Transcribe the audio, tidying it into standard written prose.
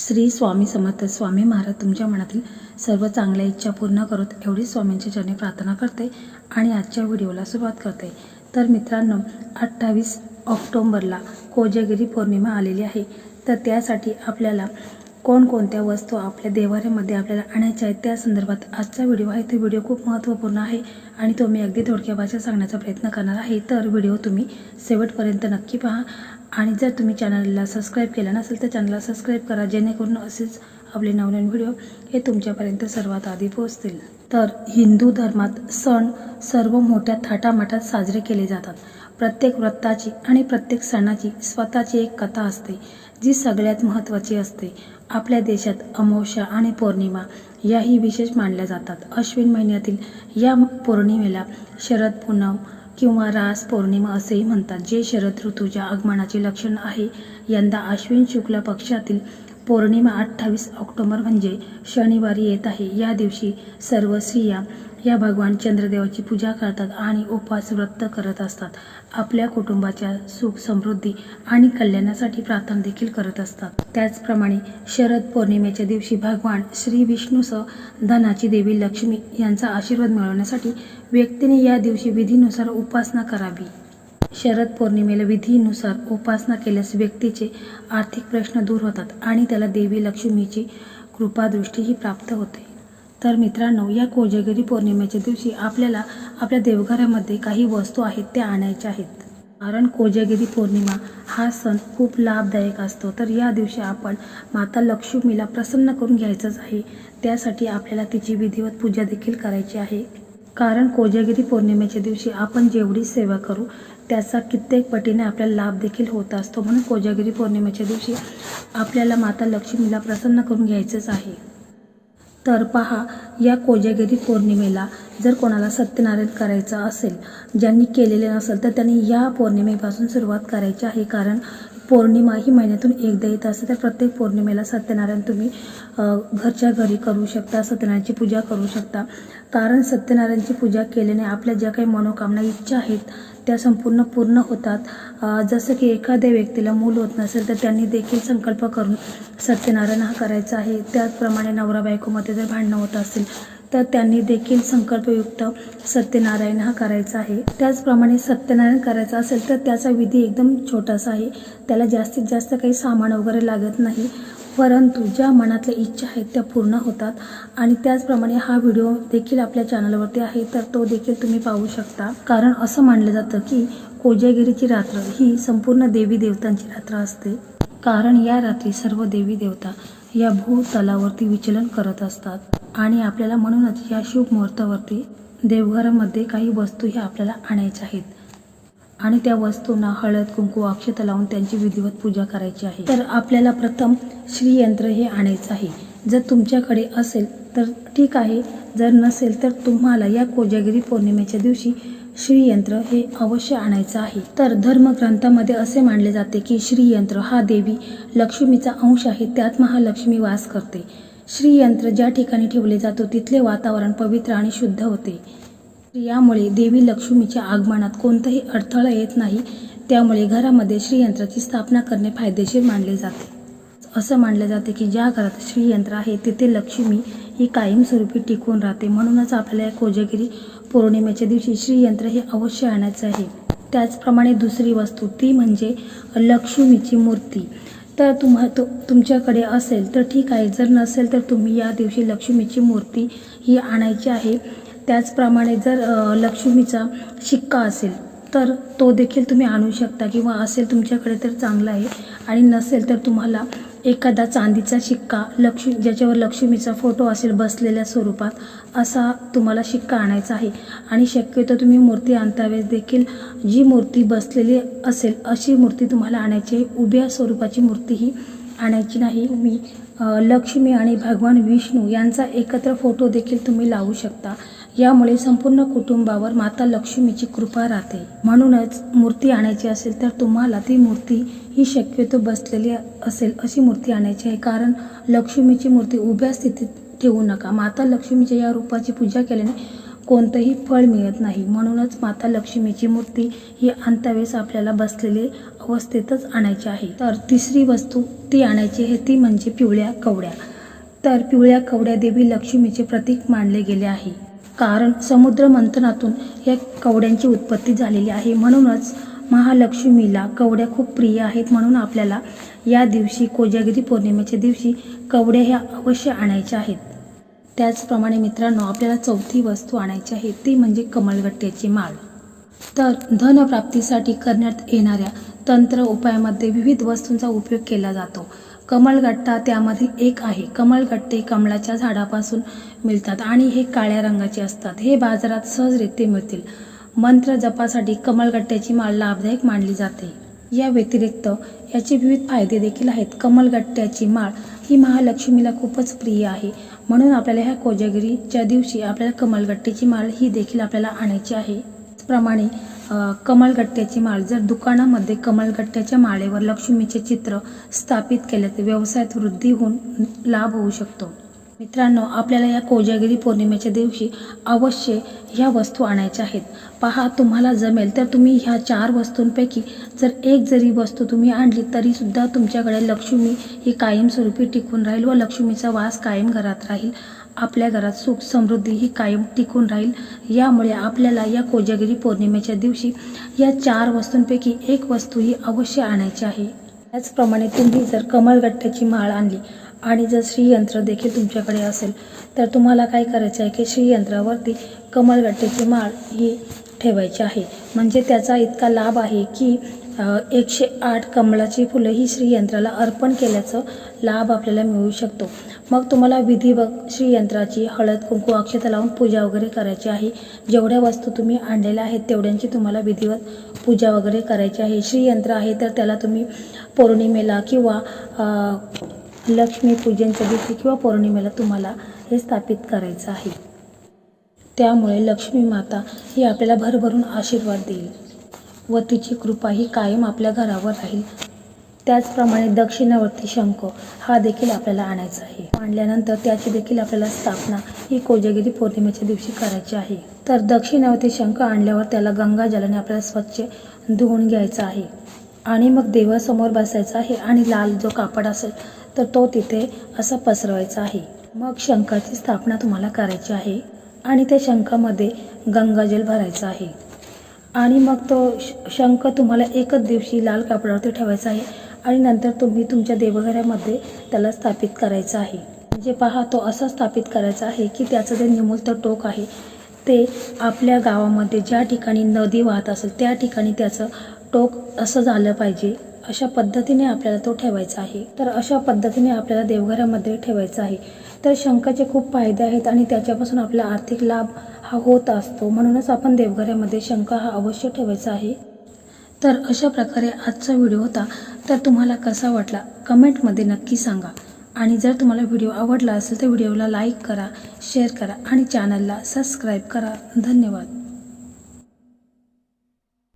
श्री स्वामी समर्थ. स्वामी महाराज तुमच्या मनातील सर्व चांगल्या इच्छा पूर्ण करत एवढी स्वामींच्या चरणी प्रार्थना करते आणि आजच्या व्हिडिओला सुरुवात करते. तर मित्रांनो, 28 ऑक्टोबरला कोजागिरी पौर्णिमा आलेली आहे. तर त्यासाठी आपल्याला कोणकोणत्या वस्तू आपल्या देवाऱ्यामध्ये आपल्याला आणायच्या आहेत त्या संदर्भात आजचा व्हिडिओ आहे. तो व्हिडिओ खूप महत्त्वपूर्ण आहे आणि तो मी अगदी थोडक्या भाषेत सांगण्याचा प्रयत्न करणार आहे. तर व्हिडिओ तुम्ही शेवटपर्यंत नक्की पहा आणि जर तुम्ही चॅनलला सबस्क्राईब केलं नसेल तर चॅनलला सबस्क्राईब करा, जेणेकरून असेच आपले नवनवीन व्हिडिओ हे तुमच्यापर्यंत सर्वात आधी पोहोचतील. तर हिंदू धर्मात सण सर्व मोठ्या थाटामाटात साजरे केले जातात. प्रत्येक व्रताची आणि प्रत्येक सणाची स्वतःची एक कथा असते जी सगळ्यात महत्त्वाची असते. आपल्या देशात अमावस्या आणि पौर्णिमा याही विशेष मानल्या जातात. अश्विन महिन्यातील या पौर्णिमेला शरद पूनम किंवा रास पौर्णिमा असेही म्हणतात, जे शरद ऋतूच्या आगमनाचे लक्षण आहे. यंदा अश्विन शुक्ल पक्षातील पौर्णिमा 28 ऑक्टोबर म्हणजे शनिवारी येत आहे. या दिवशी सर्व स्त्रिया या भगवान चंद्रदेवाची पूजा करतात आणि उपवास व्रत करत असतात. आपल्या कुटुंबाच्या सुख समृद्धी आणि कल्याणासाठी प्रार्थना देखील करत असतात. त्याचप्रमाणे शरद पौर्णिमेच्या दिवशी भगवान श्री विष्णूसह धनाची देवी लक्ष्मी यांचा आशीर्वाद मिळवण्यासाठी व्यक्तीने या दिवशी विधीनुसार उपासना करावी. शरद पौर्णिमेला विधीनुसार उपासना केल्यास व्यक्तीचे आर्थिक प्रश्न दूर होतात आणि त्याला देवी लक्ष्मीची कृपादृष्टीही प्राप्त होते. तर मित्रांनो, या कोजागिरी पौर्णिमेच्या दिवशी आपल्याला आपल्या देवघरामध्ये काही वस्तू आहेत त्या आणायच्या आहेत. कारण कोजागिरी पौर्णिमा हा सण खूप लाभदायक असतो. तर या दिवशी आपण माता लक्ष्मीला प्रसन्न करून घ्यायचंच आहे. त्यासाठी आपल्याला तिची विधिवत पूजा देखील करायची आहे. कारण कोजागिरी पौर्णिमेच्या दिवशी आपण जेवढी सेवा करू त्याचा कित्येक पटीने आपल्याला लाभ देखील होत असतो. म्हणून कोजागिरी पौर्णिमेच्या दिवशी आपल्याला माता लक्ष्मीला प्रसन्न करून घ्यायचंच आहे. तर पहा, या कोजागिरी पौर्णिमेला जर कोणाला सत्यनारायण करायचं असेल, ज्यांनी केलेले नसेल तर त्यांनी या पौर्णिमेपासून सुरुवात करायची आहे. कारण पौर्णिमा ही महिन्यातून एकदा येत असते. तर प्रत्येक पौर्णिमेला सत्यनारायण तुम्ही घरच्या घरी करू शकता, सत्यनारायणची पूजा करू शकता. कारण सत्यनारायणची पूजा केल्याने आपल्या ज्या काही मनोकामना इच्छा आहेत त्या संपूर्ण पूर्ण होतात. जसं की एखाद्या व्यक्तीला मूल होत नसेल तर त्यांनी देखील संकल्प करून सत्यनारायण हा करायचा आहे. त्याचप्रमाणे नवरा बायकोमध्ये जर भांडणं होत असेल तर त्यांनी देखील संकल्पयुक्त सत्यनारायण हा करायचा आहे. त्याचप्रमाणे सत्यनारायण करायचं असेल तर त्याचा विधी एकदम छोटासा आहे. त्याला जास्तीत जास्त काही सामान वगैरे लागत नाही, परंतु ज्या मनातल्या इच्छा आहेत त्या पूर्ण होतात. आणि त्याचप्रमाणे हा व्हिडिओ देखील आपल्या चॅनलवरती आहे, तर तो देखील तुम्ही पाहू शकता. कारण असं मानलं जातं की कोजागिरीची रात्र ही संपूर्ण देवी देवतांची रात्र असते. कारण या रात्री सर्व देवी देवता या भूतलावरती विचलन करत असतात आणि आपल्याला म्हणूनच या शुभ मुहूर्तावरती देवघरामध्ये काही वस्तू ह्या आपल्याला आणायच्या आहेत आणि त्या वस्तूंना हळद कुंकू अक्षता लावून त्यांची विधिवत पूजा करायची आहे. तर आपल्याला प्रथम श्रीयंत्र हे आणायचं आहे. जर तुमच्याकडे असेल तर ठीक आहे, जर नसेल तर तुम्हाला या कोजागिरी पौर्णिमेच्या दिवशी श्रीयंत्र हे अवश्य आणायचं आहे. तर धर्मग्रंथामध्ये असे मानले जाते की श्रीयंत्र हा देवी लक्ष्मीचा अंश आहे, त्यात महालक्ष्मी वास करते. श्रीयंत्र ज्या ठिकाणी ठेवले जातो तिथले वातावरण पवित्र आणि शुद्ध होते. यामुळे देवी लक्ष्मीच्या आगमनात कोणताही अडथळा येत नाही. त्यामुळे घरामध्ये श्रीयंत्राची स्थापना करणे फायदेशीर मानले जाते. असं मानले जाते की ज्या घरात श्रीयंत्र आहे तिथे लक्ष्मी ही कायमस्वरूपी टिकून राहते. म्हणूनच आपल्याला या कोजागिरी पौर्णिमेच्या दिवशी श्रीयंत्र हे अवश्य आणायचं आहे. त्याचप्रमाणे दुसरी वस्तू ती म्हणजे लक्ष्मीची मूर्ती. तर तुमच्याकडे असेल तर ठीक आहे, जर नसेल तर तुम्ही या दिवशी लक्ष्मीची मूर्ती ही आणायची आहे. त्याचप्रमाणे जर लक्ष्मीचा शिक्का असेल तर तो देखील तुम्ही आणू शकता, किंवा असेल तुमच्याकडे तर चांगला आहे आणि नसेल तर तुम्हाला एखादा चांदीचा शिक्का ज्याच्यावर लक्ष्मीचा फोटो असेल बसलेल्या स्वरूपात असा तुम्हाला शिक्का आणायचा आहे. आणि शक्यतो तुम्ही मूर्ती आणतावेळेस देखील जी मूर्ती बसलेली असेल अशी मूर्ती तुम्हाला आणायची आहे. उभ्या स्वरूपाची मूर्ती ही आणायची नाही. तुम्ही लक्ष्मी आणि भगवान विष्णू यांचा एकत्र फोटो देखील तुम्ही लावू शकता. यामुळे संपूर्ण कुटुंबावर माता लक्ष्मीची कृपा राहते. म्हणूनच मूर्ती आणायची असेल तर तुम्हाला ती मूर्ती ही शक्यतो बसलेली असेल अशी मूर्ती आणायची आहे. कारण लक्ष्मीची मूर्ती उभ्या स्थितीत ठेवू नका. माता लक्ष्मीच्या या रूपाची पूजा केल्याने कोणतंही फळ मिळत नाही. म्हणूनच माता लक्ष्मीची मूर्ती ही आणतावेळेस आपल्याला बसलेली अवस्थेतच आणायची आहे। तर तिसरी वस्तू ती आणायची आहे ती म्हणजे पिवळ्या कवड्या। तर पिवळ्या कवड्या देवी लक्ष्मीचे प्रतीक मानले गेले आहे, कारण समुद्र मंथनातून या कवड्यांची उत्पत्ती झालेली आहे। म्हणूनच महालक्ष्मीला कवड्या खूप प्रिय आहेत। म्हणून आपल्याला या दिवशी कोजागिरी पौर्णिमेच्या दिवशी कवड्या ह्या अवश्य आणायच्या आहेत। त्याचप्रमाणे मित्रांनो, आपल्याला चौथी वस्तू आणायची आहे ती म्हणजे कमलगट्ट्याची माळ। तर धनप्राप्तीसाठी करण्यात येणाऱ्या तंत्र उपायामध्ये विविध वस्तूंचा उपयोग केला जातो। कमलगट्टा त्यामधील एक आहे। कमलगट्टे कमळाच्या झाडापासून मिळतात आणि हे काळ्या रंगाचे असतात। हे बाजारात सहजरित्या मिळतील। मंत्र जपासाठी कमलगट्ट्याची माळ लाभदायक मानली जाते। या व्यतिरिक्त याचे विविध फायदे देखील आहेत। कमलगट्ट्याची माळ ही महालक्ष्मीला खूपच प्रिय आहे, म्हणून आपल्याला ह्या कोजागिरीच्या दिवशी आपल्याला कमलगट्ट्याची माळ ही देखील आपल्याला आणायची आहे। त्याचप्रमाणे कमलगट्ट्याची माळ जर दुकानामध्ये कमलगट्ट्याच्या माळेवर लक्ष्मीचे चित्र स्थापित केले तर व्यवसायात वृद्धी होऊन लाभ होऊ शकतो। मित्रांनो, आपल्याला या कोजागिरी पौर्णिमेच्या दिवशी अवश्य ह्या वस्तू आणायच्या आहेत। पहा, तुम्हाला जमेल तर तुम्ही ह्या 4 वस्तूंपैकी जर एक जरी वस्तू तुम्ही आणली तरी सुद्धा तुमच्याकडे लक्ष्मी ही कायमस्वरूपी टिकून राहील व लक्ष्मीचा वास कायम घरात राहील। आपल्या घरात सुख समृद्धी ही कायम टिकून राहील। यामुळे आपल्याला या कोजागिरी पौर्णिमेच्या दिवशी या 4 वस्तूंपैकी एक वस्तू ही अवश्य आणायची आहे। त्याचप्रमाणे तुम्ही जर कमलगट्ट्याची माळ आणली आणि जर श्रीयंत्र देखील तुमच्याकडे असेल तर तुम्हाला काय करायचं आहे की श्रीयंत्रावरती कमलगट्ट्याची माळ ही ठेवायची आहे। म्हणजे त्याचा इतका लाभ आहे की 108 कमळाची फुलं ही श्रीयंत्राला अर्पण केल्याचं लाभ आपल्याला मिळू शकतो। मग तुम्हाला विधिवत श्रीयंत्राची हळद कुंकू अक्षता लावून पूजा वगैरे करायची आहे। जेवढ्या वस्तू तुम्ही आणलेल्या आहेत तेवढ्यांची तुम्हाला विधिवत पूजा वगैरे करायची आहे। श्रीयंत्र आहे तर त्याला तुम्ही पौर्णिमेला किंवा लक्ष्मी पूजनच्या दिवशी किंवा पौर्णिमेला तुम्हाला हे स्थापित करायचं आहे। त्यामुळे लक्ष्मी माता ही आपल्याला भरभरून आशीर्वाद देईल व तिची कृपा ही कायम आपल्या घरावर राहील। त्याचप्रमाणे दक्षिणावर्ती शंख हा देखील आपल्याला आणायचा आहे। आणल्यानंतर त्याची देखील आपल्याला स्थापना ही कोजागिरी पौर्णिमेच्या दिवशी करायची आहे। तर दक्षिणावर्ती शंख आणल्यावर त्याला गंगाजलाने आपल्याला स्वच्छ धुवून घ्यायचा आहे आणि मग देवासमोर बसायचं आहे आणि लाल जो कापड असेल तर तो तिथे असा पसरवायचा आहे। मग शंखाची स्थापना तुम्हाला करायची आहे आणि त्या शंखामध्ये गंगाजल भरायचं आहे आणि मग तो शंख तुम्हाला एकच दिवशी लाल कापडावरती ठेवायचा आहे आणि नंतर तुम्ही तुमच्या देवघरामध्ये त्याला स्थापित करायचं आहे। म्हणजे पहा, तो असा स्थापित करायचा आहे की त्याचं जे निमुळतं टोक आहे ते आपल्या गावामध्ये ज्या ठिकाणी नदी वाहत असेल त्या ठिकाणी त्याचं टोक असं झालं पाहिजे। अशा पद्धतीने आपल्याला तो ठेवायचा आहे। तर अशा पद्धतीने आपल्याला देवघरामध्ये ठेवायचा आहे। तर शंखाचे खूप फायदे आहेत आणि त्याच्यापासून आपला आर्थिक लाभ हा होत असतो। म्हणूनच आपण देवघरामध्ये शंख हा अवश्य ठेवायचा आहे। तर अशा प्रकारे आजचा व्हिडिओ होता। तर तुम्हाला कसा वाटला कमेंटमध्ये नक्की सांगा आणि जर तुम्हाला व्हिडिओ आवडला असेल तर व्हिडिओला लाईक करा, शेअर करा आणि चॅनलला सबस्क्राईब करा। धन्यवाद।